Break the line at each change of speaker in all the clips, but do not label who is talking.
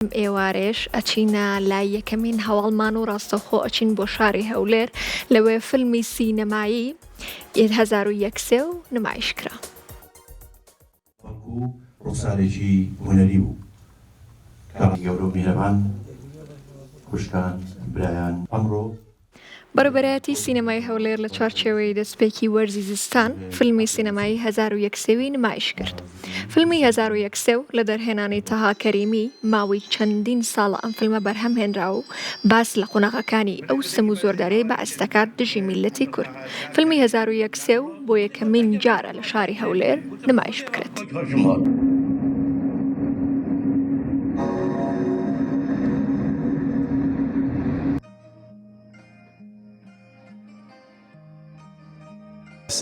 ئێوارێش ئەچینە لای یەکەمین هەواڵمان و ڕاستەوخۆ ئەچین بۆ شاری هەولێر لەوێ فیلمی سینەمایی 1970 و نمایشکرا.
ڕووسارێکی هونەری بوو گەورە و میهرەبان خوشکان برایان ئەمڕۆ
بەڕێوەبەرایەتی سینەمای هەولێر لە چوارچێوەی دەستپێکی وەرزی زستان فیلمی سینەمایی 1970 نمایش کرد. فیلمی 1970 لە دەرهێنانی تەها کەریمی ماوەی چەندین ساڵە ئەم فیلمە بەرهەمهێنرا و باس لە قۆناغەکانی ئەو سم و زۆردارەی بەعس دەکات دژی میلەتی کورد. فیلمی 1970 بۆ یەکەمین جارە لە شاری هەولێر نمایش بکرێت.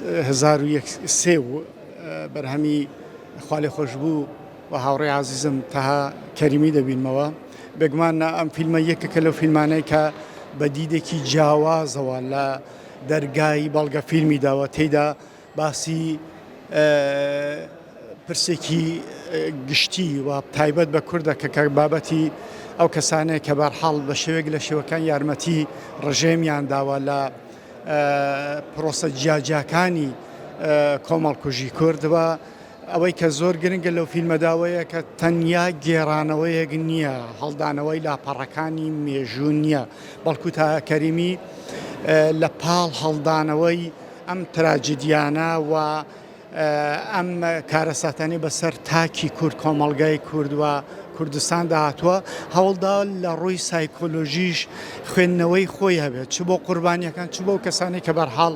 هزار و یک سێ و بەرهەمی خاڵی خۆش بوو و هاوڕێی عزیزم تەها کەریمی دەبینمەوە بێگومان ئەم فیلمە یەکێکە لەو فیلمانەی کە بە دیدێکی جیاوازەوە لە دەرگای بەڵگە فیلمی داوە تێیدا باسی پرسێکی گشتی و تایبەت بە کوردە کە بابەتی ئەو کەسانەیە کە بەرحاڵ بە شێوەیەک لە شێوەکان یارمەتی ڕژێمیان داوە لە پرۆسە جیاجیاکانی کۆمەڵکوژی کوردەوە ئەوەی کە زۆر گرنگە لەو فیلمەداوەیە کە تەنیا گێڕانەوەیەک نییە هەڵدانەوەی لاپەڕەکانی مێژوو نییە بەڵکو تا کەریمی لە پاڵ هەڵدانەوەی ئەم تراجدیانە و ئەم کارەساتانی بەسەر تاکی کورد کۆمەڵگای کوردوە کوردستان داهاتووە هەوڵدا لە ڕووی سایکۆلۆژیش خوێندنەوەی خۆی هەبێت چ بۆ قوربانیەکان چ بۆ کەسانی کە بەرحاڵ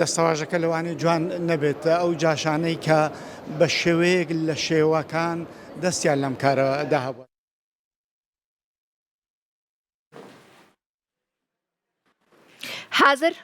دەستەواژەکە لەوانەیە جوان نەبێت ئەو جاشانەی کە بە شێوەیەک لە شێوەکان دەستیان لەم کارەدا هەبووە.
حاضر